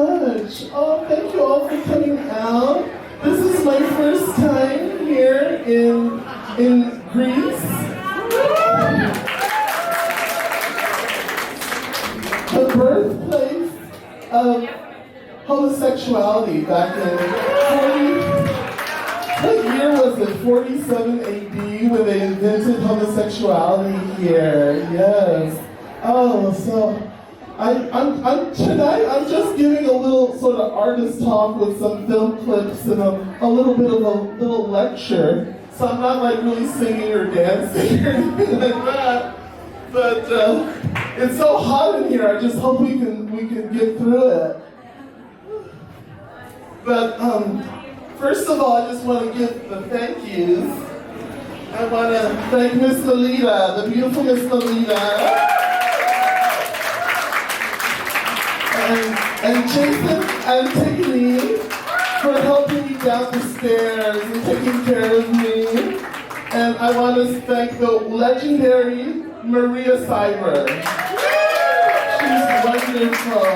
much. Oh, thank you all for coming out. This is my first time here in Greece. The birthplace of homosexuality back in what year was it? 47 AD when they invented homosexuality here. Yes. Oh, so tonight I'm just giving a little sort of artist talk with some film clips and a little bit of a little lecture. So I'm not like really singing or dancing or anything like that. But it's so hot in here. I just hope we can get through it. But first of all, I just want to give the thank yous. I want to thank Miss Lolita, the beautiful Miss Lolita. And Jason and Tiffany for helping me down the stairs and taking care of me. And I want to thank the legendary Maria Cyber. She's wonderful.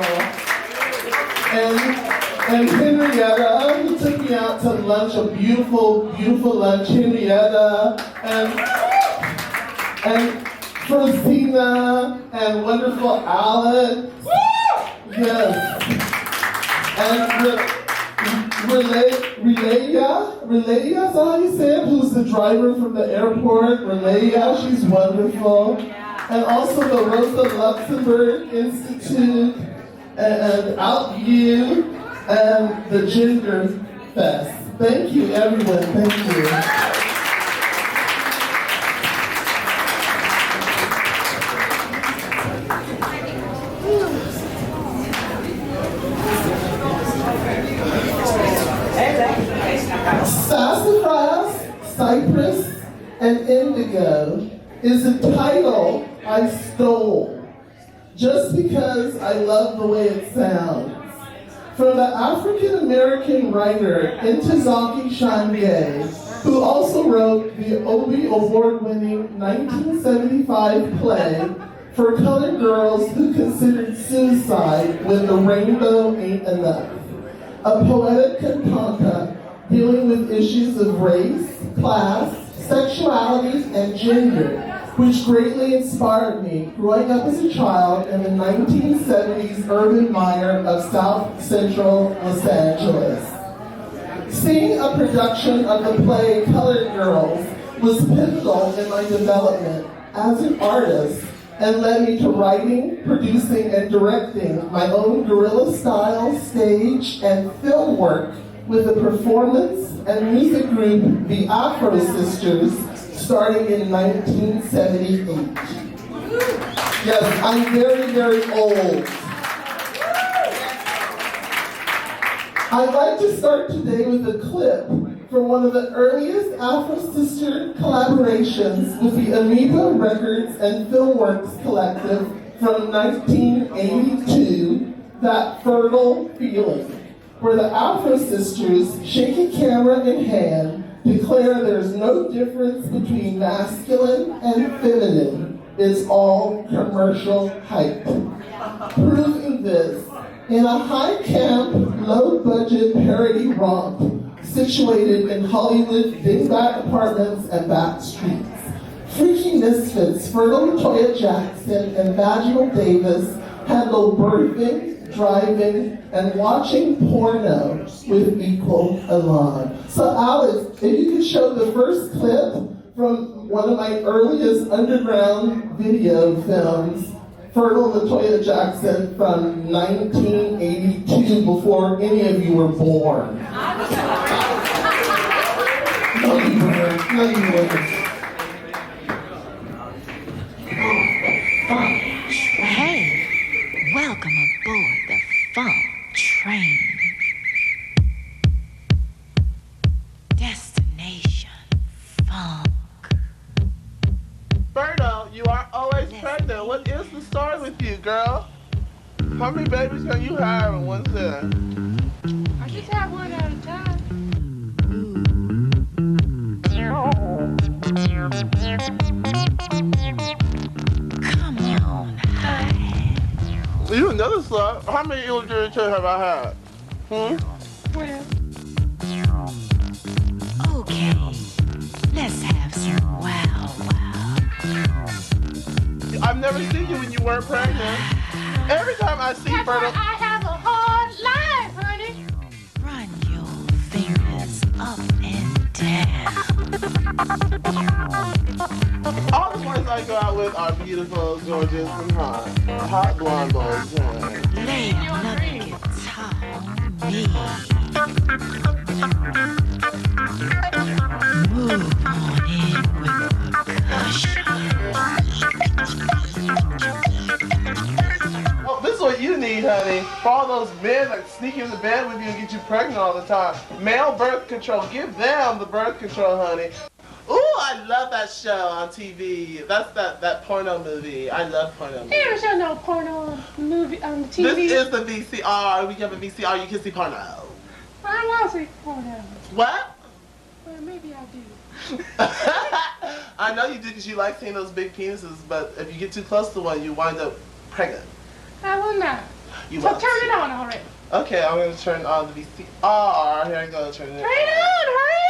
And Henrietta, who took me out to lunch, a beautiful, beautiful lunch. Henrietta and Frosina and wonderful Alex. Yes. And Relaya, is that how you say it? Who's the driver from the airport? Relaya, she's wonderful. And also the Rosa Luxembourg Institute and OutView and the GenderFest. Thank you, everyone. Thank you. Sassafras, Cypress, and Indigo is a title I stole just because I love the way it sounds. From the African-American writer Ntozake Shange, who also wrote the Obie Award-winning 1975 play for colored girls who considered suicide when the rainbow ain't enough. A poetic cantata dealing with issues of race, class, sexuality, and gender, which greatly inspired me growing up as a child in the 1970s urban mire of South Central Los Angeles. Seeing a production of the play Colored Girls was pivotal in my development as an artist and led me to writing, producing, and directing my own guerrilla-style stage and film work with the performance and music group The Afro Sisters, starting in 1978. Yes, I'm very, very old. I'd like to start today with a clip from one of the earliest Afro Sister collaborations with the Amoeba Records and Filmworks Collective from 1982, That Fertile Feeling, where the Afro Sisters, shaky camera in hand, declare there's no difference between masculine and feminine. It's all commercial hype. Proving this in a high-camp, low-budget parody romp situated in Hollywood dingbat apartments and back streets. Freaky misfits Fertile LaToya Jackson and Vaginal Davis handle birthing, driving, and watching porno with equal elan. So Alex, if you could show the first clip from one of my earliest underground video films, Fertile LaToya Jackson from 1982, before any of you were born. No, you weren't. No, you weren't. Hey, welcome aboard the funk train. Destination funk. Fertile, you are always pregnant. What is the story with you, girl? How many babies can you have in one set? I just have one at a time. Come on, high. You another slut. How many illegitimates have I had? Well. Okay, let's have some wow. I've never seen you when you weren't pregnant. Every time I see That's fertile. why I have a hard life, honey. Run your fingers up and down. All the boys I go out with are beautiful, gorgeous, and hot. Hot blonde boys. Yeah. Lay another guitar on me. Move on in with percussion. Oh, this is what you need, honey. For all those men that sneak into bed with you and get you pregnant all the time. Male birth control. Give them the birth control, honey. Ooh, I love that show on TV. That's that porno movie. I love porno movies. You don't show no porno movie on TV. This is the VCR. We have a VCR. You can see porno. I want to see porno. What? Well, maybe I do. I know you do because you like seeing those big penises, but if you get too close to one, you wind up pregnant. I will not. You So won't. turn it on already. Okay, I'm going to turn on the VCR. Here I go. Turn it Turn it on, hurry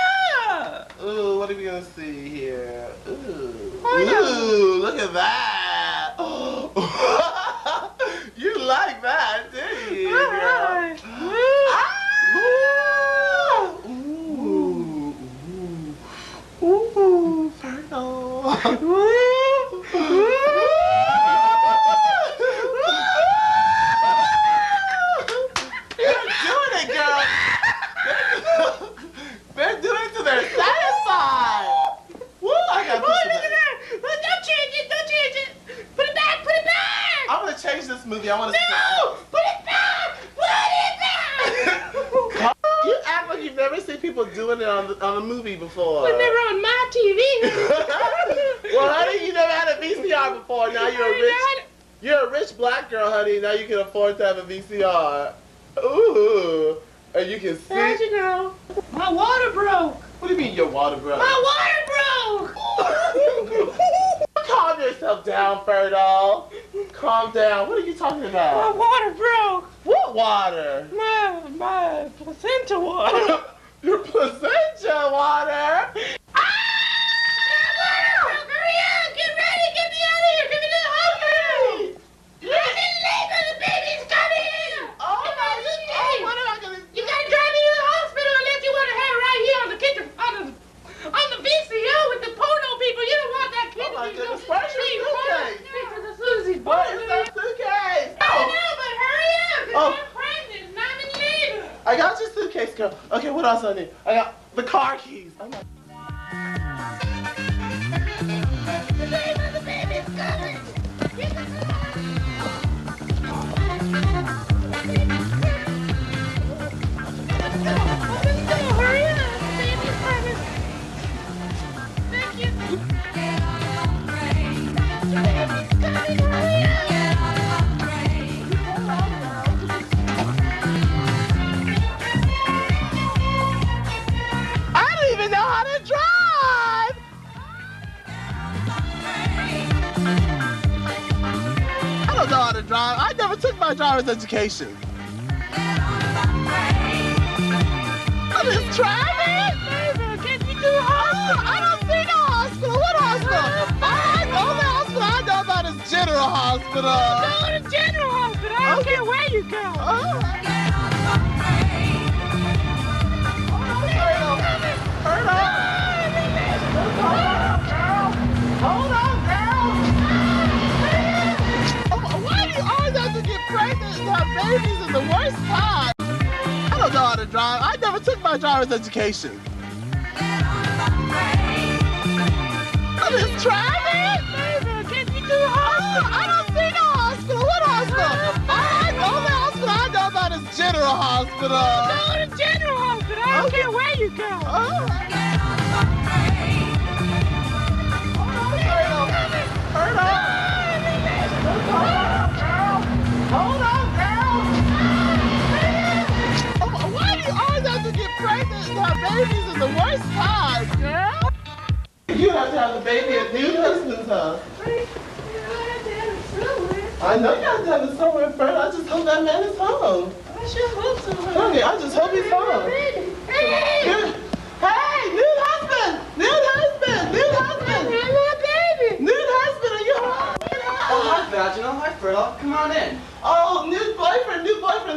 up. Ooh, what are we going to see here? Ooh. Porno. Ooh, look at that. You like that, didn't you? All right. Ooh. Ooh. Porno. They're doing it till they're satisfied. Woo, I got this. Look at that. Don't change it. Don't change it. Put it back. Put it back. I'm gonna change this movie. I want to No. Put it back. Put it back. You act like you've never seen people doing it on a movie before. But never on my TV. Well, honey, you never had a VCR before. Now you're a rich black girl, honey. Now you can afford to have a VCR. Ooh, and you can see. How'd you know? My water broke. What do you mean your water broke? My water broke. Calm yourself down, Fertile. Calm down. What are you talking My about? water broke. What water? My placenta water. Your placenta water. Hurry up! Get ready! Get me out of here! Get me to the hospital! I'm in labor! The baby's coming! Oh my God! What am I gonna do? You gotta drive me to the hospital unless you want to have it right here on the kitchen, on the VCO with the porno people. You don't want that kid Oh my to be goodness, where's your suitcase? Because as soon as he's What born, is that suitcase? I know, but hurry up! Oh. Because I'm pregnant and I'm in labor. I got your suitcase, girl. Okay, what else I need? I got the car keys. Oh my. The baby's coming! Get the hurry up! The baby's coming! Thank you! The baby's coming! Hurry up! I don't even know how to drive. I don't know how to drive. I never took my driver's education. I'm just driving. Get me to the hospital! I don't see no hospital. What hospital? The only hospital I know about is General Hospital. Go to General Hospital! I don't care where you go! Hold on, girl. Why do you always have to get pregnant and have babies in the worst time? I don't know how to drive. I never took my driver's education. I'm just driving. Get me to the hospital! I don't see no hospital. What hospital? The only hospital I know about is General Hospital. Go to General Hospital! I don't care where you go! Hold on, girl. Why do you always have to get pregnant and have babies in the worst time, girl? You have to have the baby at new husband's house. I know you guys have this somewhere, Fred. I just hope that man is home. I sure hope so. Honey, I just hope he's home. Hey! Hey, nude husband! Nude husband! Nude husband! Hello, baby! Nude husband, are you home? Oh, hi, Vaginal. Hi, Fertile. Come on in. Oh, new boyfriend,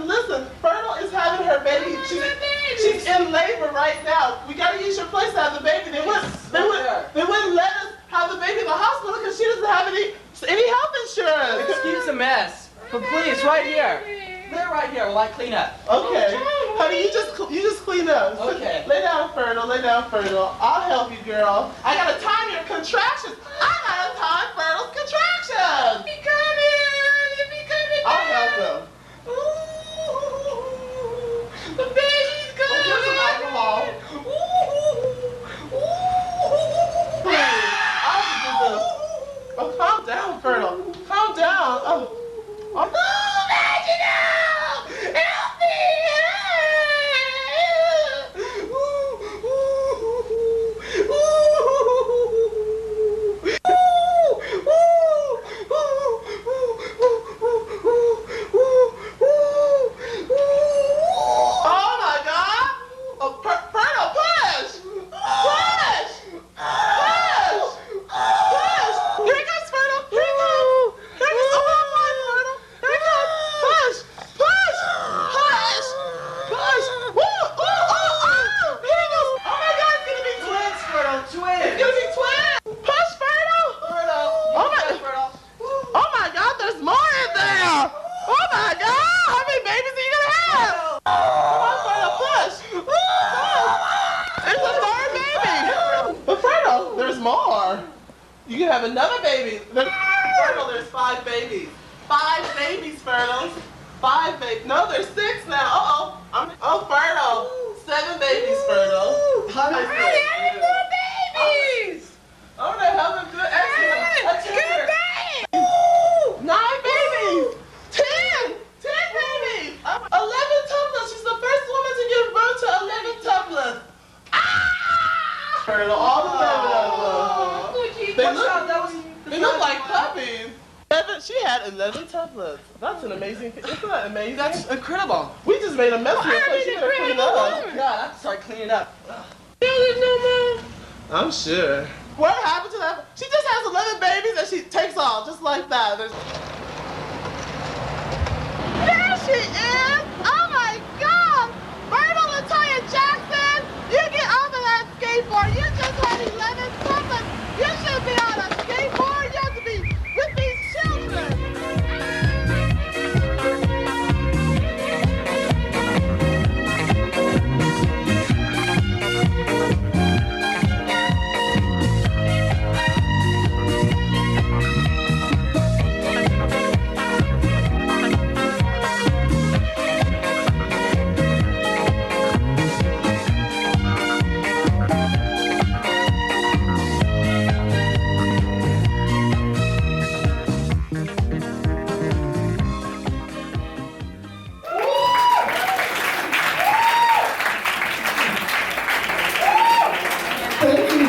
listen. Fertile is having her baby. She's in labor right now. We gotta use your place to have the baby. They wouldn't let us have the baby in the hospital because she doesn't have any health insurance. Excuse the mess. But please, right here. Lay right here while I clean up. Okay. Honey, you just clean up. Okay. Lay down, Fertile. I'll help you, girl. I gotta time your contractions. I gotta time Fertile's contractions. Be coming! I'll help them. Ooh, the baby's coming! Here's some alcohol. I'll do this. Oh, calm down, Fertile. Calm down. Oh. Vaginal! Help me! Oh my God! Oh, Fertile, push! Push! Here he comes, Fertile! Here he comes! Here he comes! Oh, Fertile! Here he comes! Push! Push! Push! Push! Woo! Oh, here he goes! Oh my God, it's gonna be twins! Fertile, twins. It's gonna be twins! Push, Fertile! Fertile. Oh my- Fertile. Oh my God, there's more in there! Oh my God! How many babies are you gonna have? Come on, Fertile, push! It's a third baby! But Fertile, there's more! You can have another baby! Fertile, there's 5 babies! 5 babies, Fertile! 5 babies! No, there's 6 now! Oh, Fertile! 7 babies, Fertile! How many Having more babies! Oh, they're having good excellent! Good baby! 9 babies! 10 babies! 11 tuplets! She's the first woman to give birth to 11 tuplets! Fertile, all 11 of them. They look like puppies. She had 11 tuplets. That's an amazing thing. Isn't that amazing? That's incredible. We just made a mess of your place. You gotta clean up. Oh, God, I have to start cleaning up. There's no more. I'm sure. What happened to that? She just has 11 babies and she takes off just like that. There she is! Oh my God! Myrtle Latoya Jackson! You get off of that skateboard! You just had 11 tuplets! You should be on a skateboard! You have to be with these children!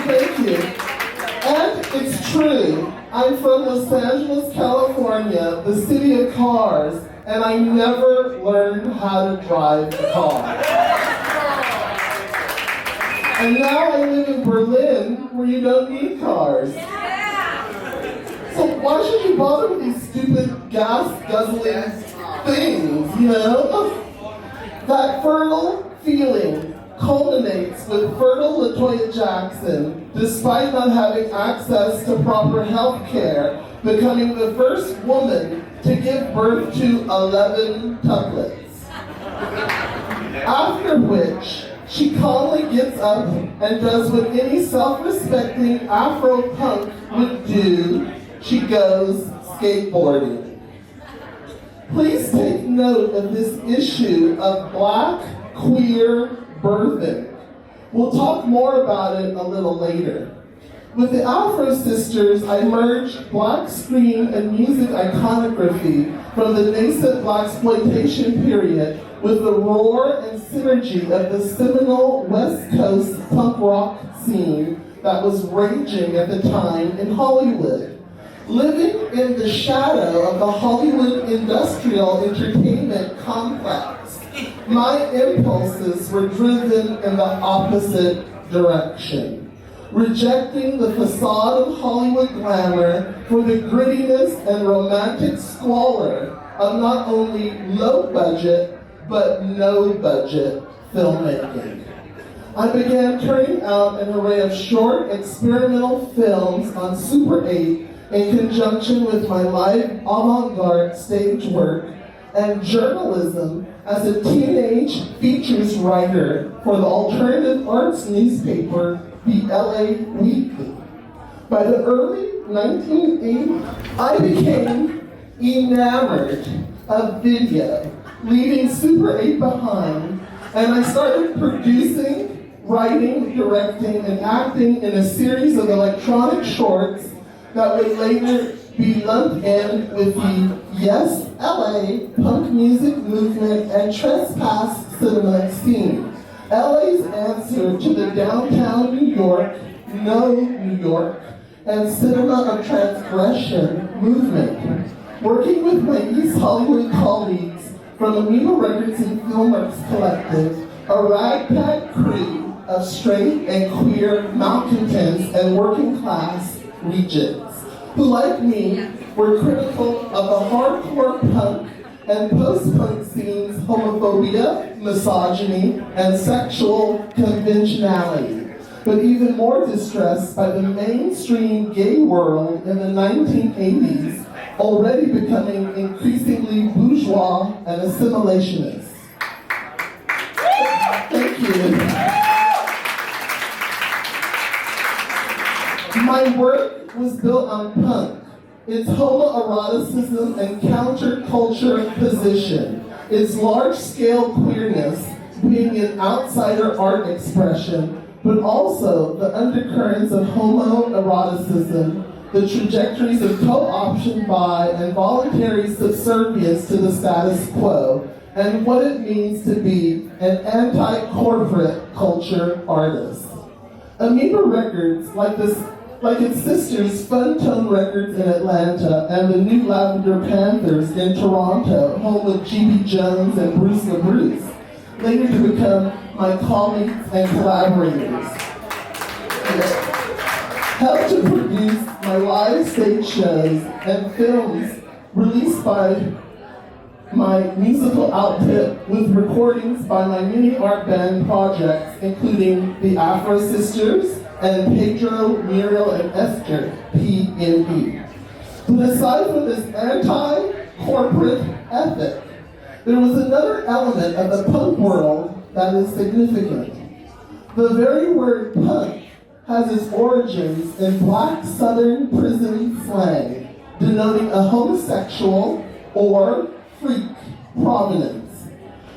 Thank you. And it's true. I'm from Los Angeles, California, the city of cars, and I never learned how to drive a car. And now I live in Berlin, where you don't need cars. So why should you bother with these stupid gas-guzzling things, you know? That fertile feeling culminates with fertile Latoya Jackson, despite not having access to proper health care, becoming the first woman to give birth to 11 tuplets. After which, she calmly gets up and does what any self-respecting Afro-punk would do. She goes skateboarding. Please take note of this issue of Black queer birthing. We'll talk more about it a little later. With the Afro Sisters, I merged Black screen and music iconography from the nascent Blaxploitation period with the roar and synergy of the seminal West Coast punk rock scene that was raging at the time in Hollywood. Living in the shadow of the Hollywood industrial entertainment complex, my impulses were driven in the opposite direction, rejecting the facade of Hollywood glamour for the grittiness and romantic squalor of not only low-budget, but no-budget filmmaking. I began turning out an array of short experimental films on Super 8 in conjunction with my live avant-garde stage work and journalism as a teenage features writer for the alternative arts newspaper, the LA Weekly. By the early 1980s, I became enamored of video, leaving Super 8 behind, and I started producing, writing, directing, and acting in a series of electronic shorts that would later be lumped in with the Yes LA punk music movement and trespass cinema scene. LA's answer to the downtown New York, no New York, and cinema of transgression movement. Working with my East Hollywood colleagues from Amoeba Records and Filmworks Collective, a ragtag crew of straight and queer malcontents and working class rejects, who like me were critical of the hardcore punk and post-punk scene's homophobia, misogyny, and sexual conventionality, but even more distressed by the mainstream gay world in the 1980s, already becoming increasingly bourgeois and assimilationist. Thank you. My work was built on punk, its homoeroticism and counterculture position, its large-scale queerness being an outsider art expression, but also the undercurrents of homoeroticism, the trajectories of co-option by and voluntary subservience to the status quo, and what it means to be an anti-corporate culture artist. Amoeba Records, like its sisters Fun Tone Records in Atlanta and the New Lavender Panthers in Toronto, home of G.B. Jones and Bruce LaBruce, later to become my colleagues and collaborators. Helped to produce my live stage shows and films released by my musical output with recordings by my mini art band projects, including the Afro Sisters and Pedro, Muriel, and Esther, P.N.E. But aside from this anti-corporate ethic, there was another element of the punk world that is significant. The very word punk has its origins in black Southern prison slang, denoting a homosexual or freak provenance.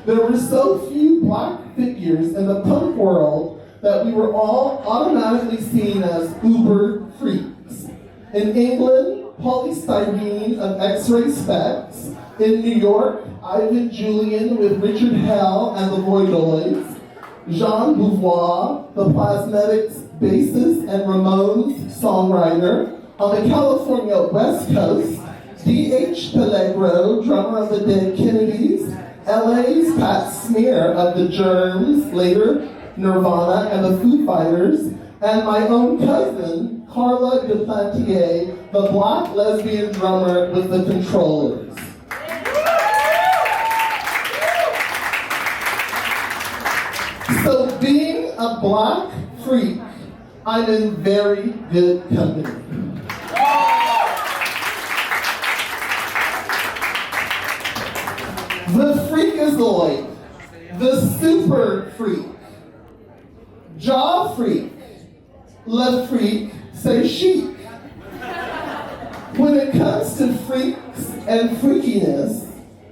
There were so few black figures in the punk world that we were all automatically seen as uber freaks. In England, polystyrene of X-ray specs. In New York, Ivan Julian with Richard Hell and the Voidoids. Jean Beauvoir, the Plasmatics bassist and Ramones songwriter. On the California West Coast, D.H. Pellegro, drummer of the Dead Kennedys. LA's Pat Smear of the Germs, later Nirvana and the Foo Fighters, and my own cousin, Carla Duplantier, the black lesbian drummer with the Controllers. So being a black freak, I'm in very good company. The freakazoid, the super freak, jaw freak, le freak, say chic. When it comes to freaks and freakiness,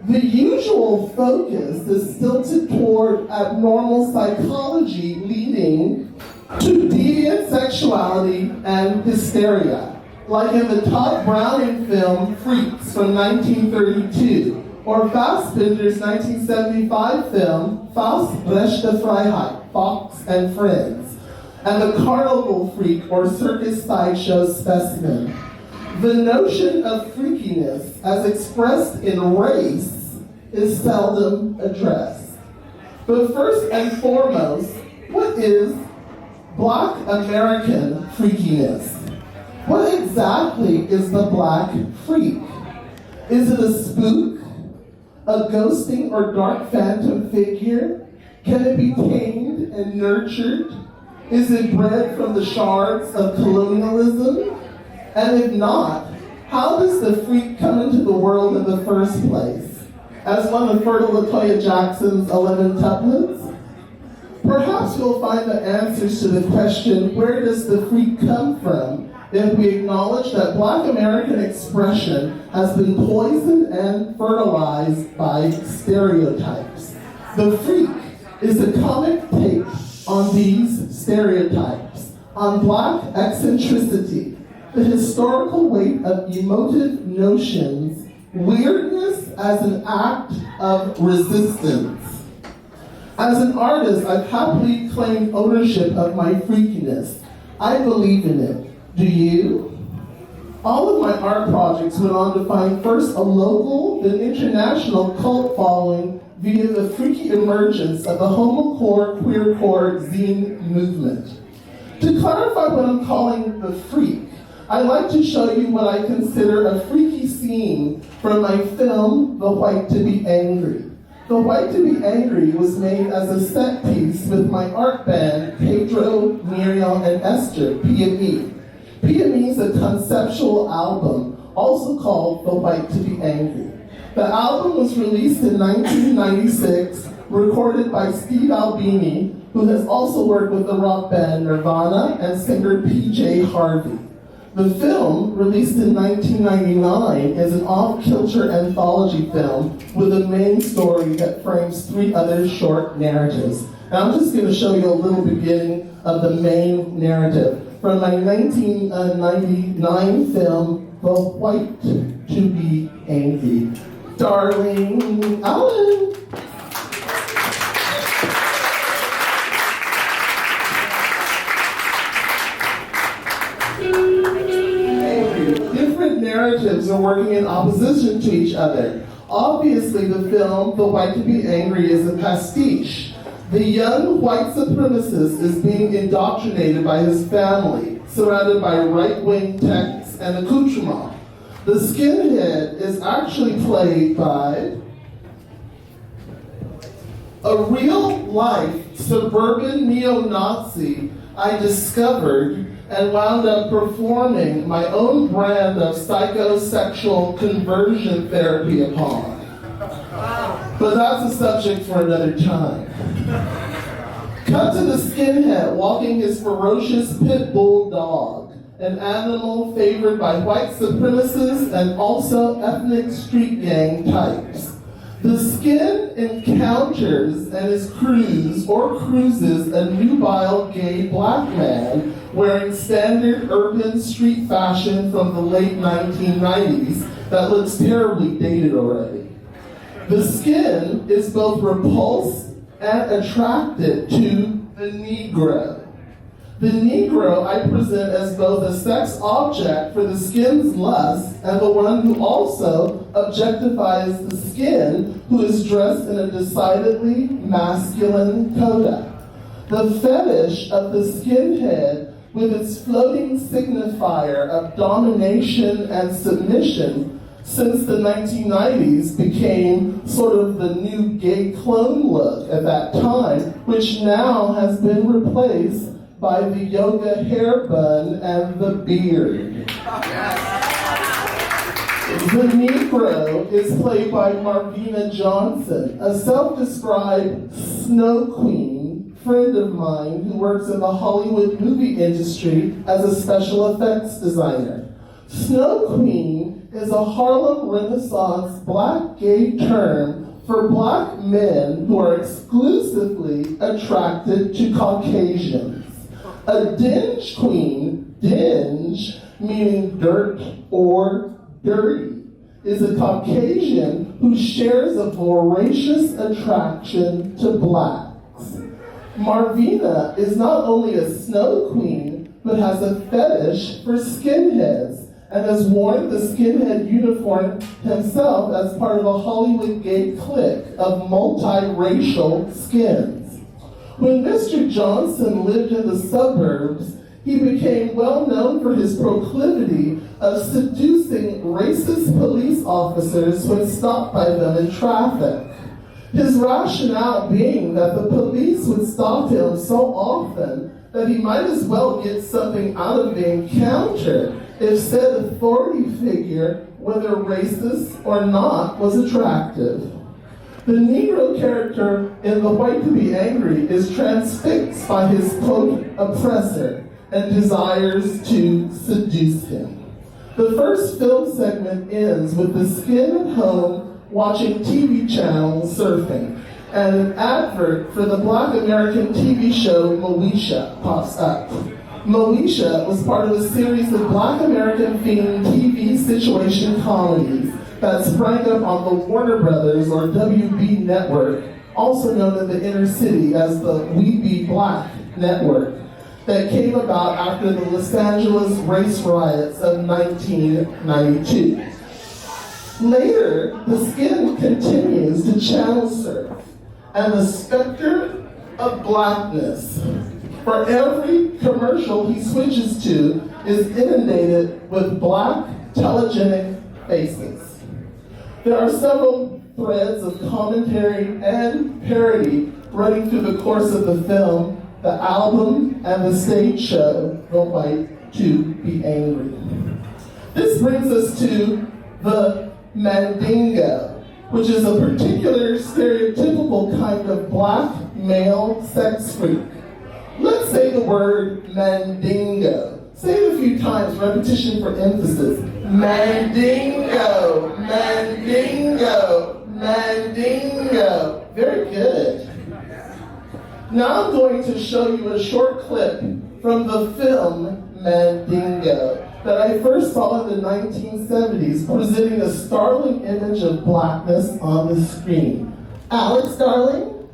the usual focus is stilted toward abnormal psychology leading to deviant sexuality and hysteria, like in the Todd Browning film Freaks from 1932, or Fassbinder's 1975 film Faust Rechte Freiheit, Fox and Friends, and the carnival freak or circus sideshow specimen. The notion of freakiness as expressed in race is seldom addressed. But first and foremost, what is Black American freakiness? What exactly is the Black freak? Is it a spook, a ghosting or dark phantom figure? Can it be tamed and nurtured? Is it bred from the shards of colonialism? And if not, how does the freak come into the world in the first place? As one of Fertile LaToya Jackson's 11 tuplets? Perhaps you'll find the answers to the question, where does the freak come from, if we acknowledge that Black American expression has been poisoned and fertilized by stereotypes. The freak is a comic take on these stereotypes, on Black eccentricity, the historical weight of emotive notions, weirdness as an act of resistance. As an artist, I've happily claimed ownership of my freakiness. I believe in it. Do you? All of my art projects went on to find first a local, then international cult following via the freaky emergence of the homocore, queercore zine movement. To clarify what I'm calling the freak, I'd like to show you what I consider a freaky scene from my film, The White to Be Angry. The White to Be Angry was made as a set piece with my art band, Pedro, Muriel, and Esther, PME. PME is a conceptual album, also called The White to Be Angry. The album was released in 1996, recorded by Steve Albini, who has also worked with the rock band Nirvana and singer PJ Harvey. The film, released in 1999, is an off-kilter anthology film with a main story that frames 3 other short narratives. And I'm just going to show you a little beginning of the main narrative from my 1999 film, The White to Be Angry. Darling Alan. Different narratives are working in opposition to each other. Obviously, the film, The White to Be Angry, is a pastiche. The young white supremacist is being indoctrinated by his family, surrounded by right-wing texts and accoutrements. The skinhead is actually played by a real-life suburban neo-Nazi I discovered and wound up performing my own brand of psychosexual conversion therapy upon. But that's a subject for another time. Cut to the skinhead walking his ferocious pit bull dog, an animal favored by white supremacists and also ethnic street gang types. The skin encounters and his cruises a nubile gay black man wearing standard urban street fashion from the late 1990s that looks terribly dated already. The skin is both repulsed and attracted to the Negro. The Negro I present as both a sex object for the skin's lust and the one who also objectifies the skin, who is dressed in a decidedly masculine coda. The fetish of the skinhead, with its floating signifier of domination and submission, since the 1990s became sort of the new gay clone look at that time, which now has been replaced by the yoga hair bun and the beard. The Negro is played by Marvina Johnson, a self-described snow queen, friend of mine who works in the Hollywood movie industry as a special effects designer. Snow queen is a Harlem Renaissance black gay term for black men who are exclusively attracted to Caucasians. A dinge queen, dinge meaning dirt or dirty, is a Caucasian who shares a voracious attraction to blacks. Marvina is not only a snow queen, but has a fetish for skinheads and has worn the skinhead uniform himself as part of a Hollywood gay clique of multiracial skins. When Mr. Johnson lived in the suburbs, he became well known for his proclivity of seducing racist police officers when stopped by them in traffic. His rationale being that the police would stop him so often that he might as well get something out of the encounter if said authority figure, whether racist or not, was attractive. The Negro character in The White to Be Angry is transfixed by his, quote, oppressor and desires to seduce him. The first film segment ends with the skin at home watching TV channels surfing, and an advert for the Black American TV show Moesha pops up. Moesha was part of a series of Black American-themed TV situation comedies that sprang up on the Warner Brothers or WB network, also known in the inner city as the We Be Black network, that came about after the Los Angeles race riots of 1992. Later, the skin continues to channel surf, and the specter of blackness for every commercial he switches to is inundated with black telegenic faces. There are several threads of commentary and parody running through the course of the film, the album, and the stage show, The White to Be Angry. This brings us to the Mandingo, which is a particular stereotypical kind of black male sex freak. Let's say the word Mandingo. Say it a few times, repetition for emphasis. Mandingo, Mandingo, Mandingo. Very good. Now I'm going to show you a short clip from the film Mandingo that I first saw in the 1970s, presenting a startling image of blackness on the screen. Alex, darling?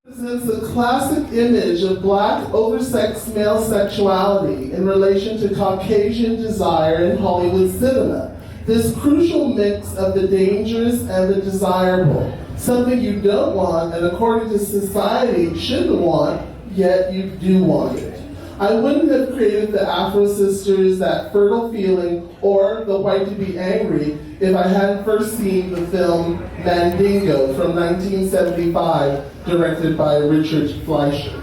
Presents a classic image of black, oversexed male sexuality in relation to Caucasian desire in Hollywood cinema. This crucial mix of the dangerous and the desirable. Something you don't want, and according to society, shouldn't want, yet you do want it. I wouldn't have created the Afro Sisters, That Fertile Feeling, or The White to Be Angry if I hadn't first seen the film Mandingo from 1975, directed by Richard Fleischer.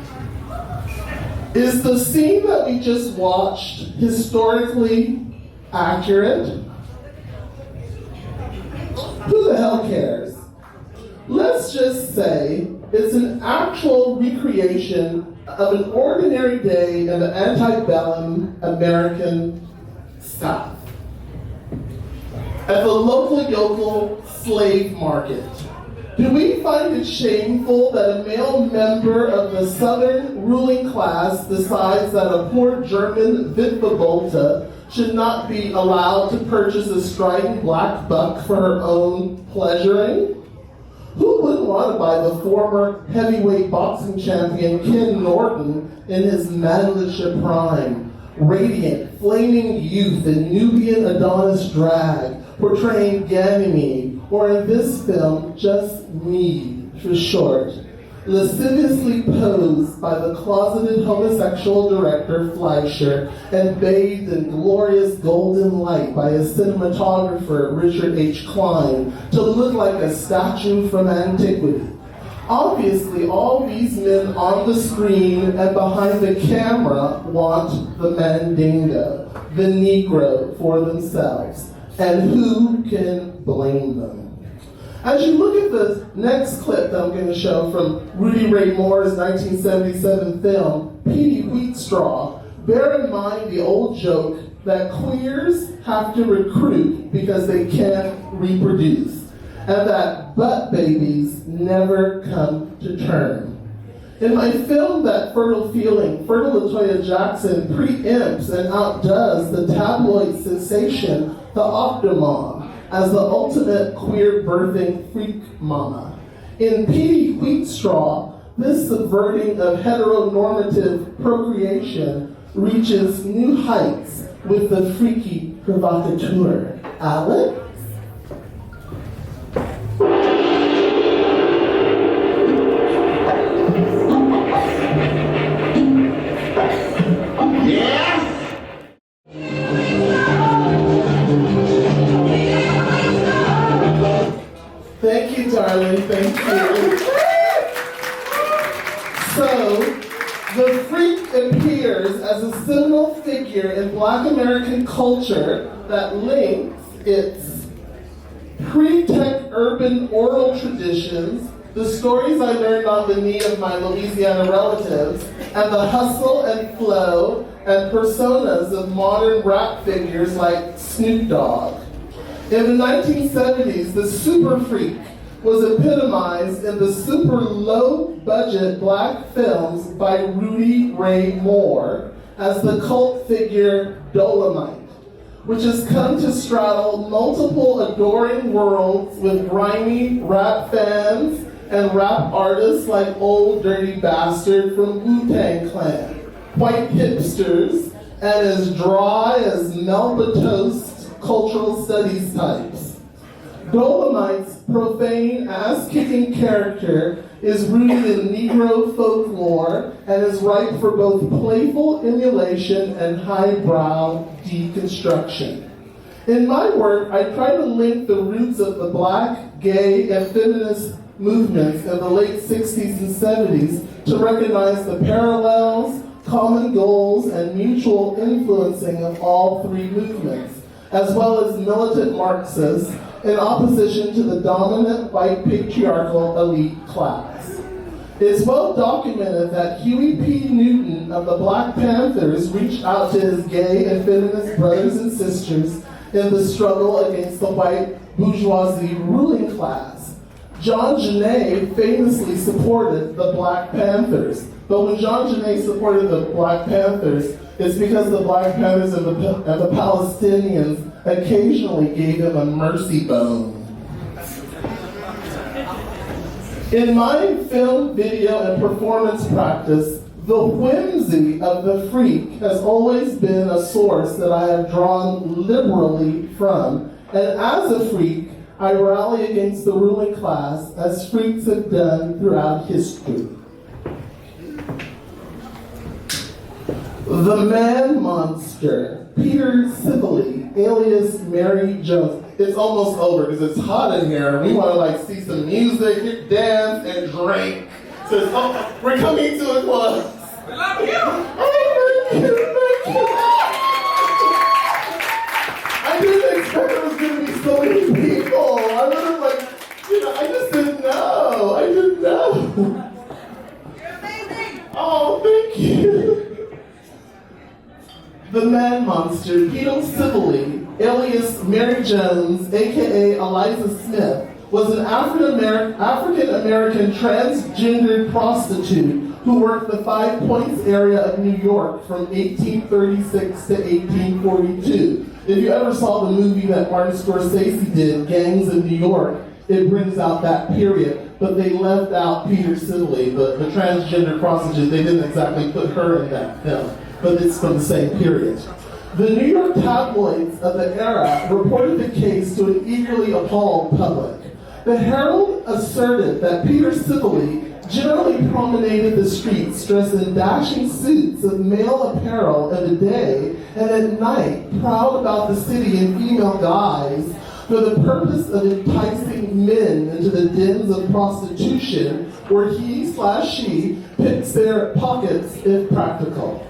Is the scene that we just watched historically accurate? Who the hell cares? Let's just say it's an actual recreation of an ordinary day in the antebellum American South. At the local yokel slave market. Do we find it shameful that a male member of the Southern ruling class decides that a poor German Witwe Bolte should not be allowed to purchase a strident black buck for her own pleasuring? Who wouldn't want to buy the former heavyweight boxing champion Ken Norton in his manlish prime, radiant, flaming youth in Nubian Adonis drag, portraying Ganymede, or in this film, just Mead for short, lasciviously posed by the closeted homosexual director Fleischer and bathed in glorious golden light by a cinematographer, Richard H. Klein, to look like a statue from antiquity. Obviously, all these men on the screen and behind the camera want the Mandingo, the Negro, for themselves. And who can blame them? As you look at the next clip that I'm going to show from Rudy Ray Moore's 1977 film, Petey Wheatstraw, bear in mind the old joke that queers have to recruit because they can't reproduce, and that butt babies never come to term. In my film, That Fertile Feeling, Fertile LaToya Jackson preempts and outdoes the tabloid sensation, the Octomom, as the ultimate queer birthing freak mama. In Petey Wheatstraw, this subverting of heteronormative procreation reaches new heights with the freaky provocateur. Alex? Thank you, darling. Thank you. So, the freak appears as a seminal figure in Black American culture that links its pre-tech urban oral traditions, the stories I learned on the knee of my Louisiana relatives, and the hustle and flow and personas of modern rap figures like Snoop Dogg. In the 1970s, the super freak was epitomized in the super low-budget Black films by Rudy Ray Moore as the cult figure Dolomite, which has come to straddle multiple adoring worlds with grimy rap fans and rap artists like Old Dirty Bastard from Wu-Tang Clan, white hipsters, and as dry as Melba Toast cultural studies types. Dolomite's profane, ass-kicking character is rooted in Negro folklore and is ripe for both playful emulation and highbrow deconstruction. In my work, I try to link the roots of the Black, gay, and feminist movements in the late 60s and 70s to recognize the parallels, common goals, and mutual influencing of all three movements, as well as militant Marxists in opposition to the dominant white patriarchal elite class. It's well documented that Huey P. Newton of the Black Panthers reached out to his gay and feminist brothers and sisters in the struggle against the white bourgeoisie ruling class. John Genet famously supported the Black Panthers, but when John Genet supported the Black Panthers, it's because the Black Panthers and the Palestinians occasionally gave him a mercy bone. In my film, video, and performance practice, the whimsy of the freak has always been a source that I have drawn liberally from, and as a freak, I rally against the ruling class as freaks have done throughout history. The man monster, Peter Sibley, alias Mary Jones. It's almost over because it's hot in here and we want to like see some music, dance, and drink. So we're coming to a close. We love you! Oh, thank you. I didn't expect there was going to be so many people. I would have I just didn't know. I didn't know. You're amazing! Oh, thank you. The man monster, Peter Sibley, alias Mary Jones, aka Eliza Smith, was an African-American transgendered prostitute who worked the Five Points area of New York from 1836 to 1842. If you ever saw the movie that Martin Scorsese did, Gangs of New York, it brings out that period. But they left out Peter Sibley, the transgender prostitute. They didn't exactly put her in that film, but it's from the same period. The New York tabloids of the era reported the case to an eagerly appalled public. The Herald asserted that Peter Sibley generally promenaded the streets dressed in dashing suits of male apparel in the day, and at night proud about the city in female guise for the purpose of enticing men into the dens of prostitution where he/she picks their pockets if practical.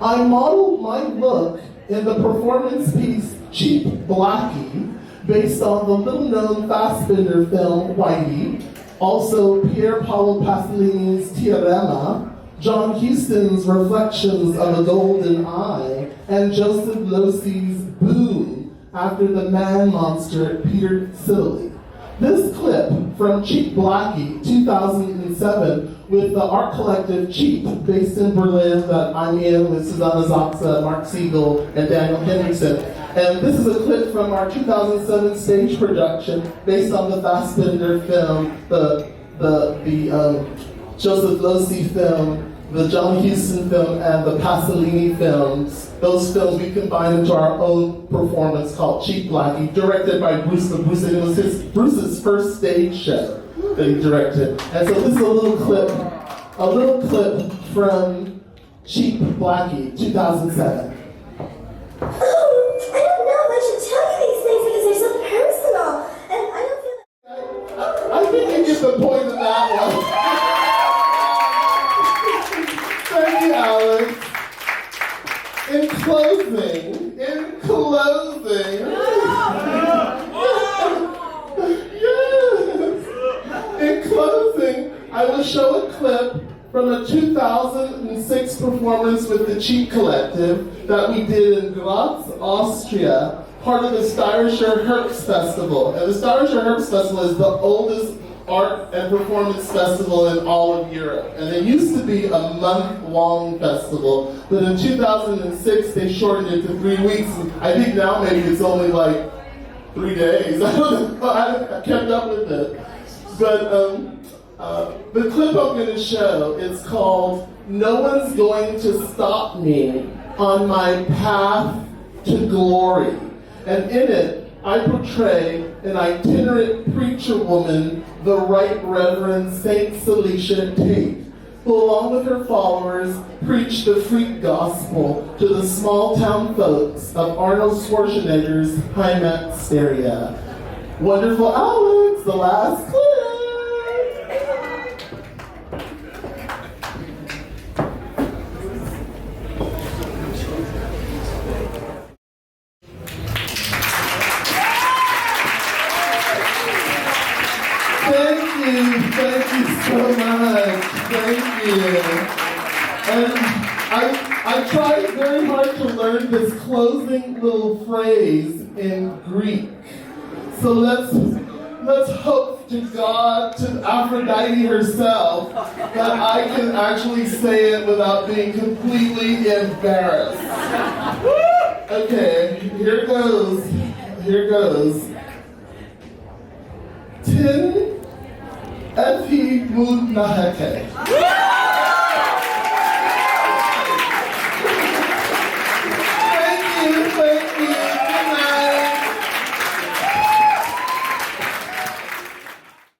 I modeled my look in the performance piece Cheap Blackie, based on the little-known Fassbinder film Whitey, also Pier Paolo Pasolini's Teorema, John Huston's Reflections of a Golden Eye, and Joseph Losey's Boom, after the man monster Peter Sibley. This clip from Cheap Blackie, 2007, with the art collective Cheap, based in Berlin, that I'm in with Susanna Zaxa, Mark Siegel, and Daniel Henriksen. And this is a clip from our 2007 stage production based on the Fassbinder film, Joseph Losey film, the John Huston film, and the Pasolini films. Those films we combined into our own performance called Cheap Blackie, directed by Bruce LaBruce. And it was Bruce's first stage show that he directed. And so this is a little clip from Cheap Blackie, 2007. I don't know if I should tell you these things because they're so personal, and I don't feel I think you get the point of that one. Thank you, Alex. In closing, yes. In closing, I will show a clip from a 2006 performance with the Cheap Collective that we did in Graz, Austria, part of the Steirischer Herbst Festival. And the Steirischer Herbst Festival is the oldest art and performance festival in all of Europe. And it used to be a month-long festival, but in 2006 they shortened it to 3 weeks. I think now maybe it's only like 3 days. I don't know, I kept up with it. But the clip I'm going to show, it's called "No One's Going to Stop Me on My Path to Glory." And in it, I portray an itinerant preacher woman, the Right Reverend Saint Celicia Tate, who along with her followers preached the freak gospel to the small town folks of Arnold Schwarzenegger's Heimatserie. Wonderful Alex, the last clip. Thank you so much. Thank you. And I tried very hard to learn this closing little phrase in Greek. So let's hope to God, to Aphrodite herself, that I can actually say it without being completely embarrassed. Okay, here goes. Tin Epi Mud Naheke.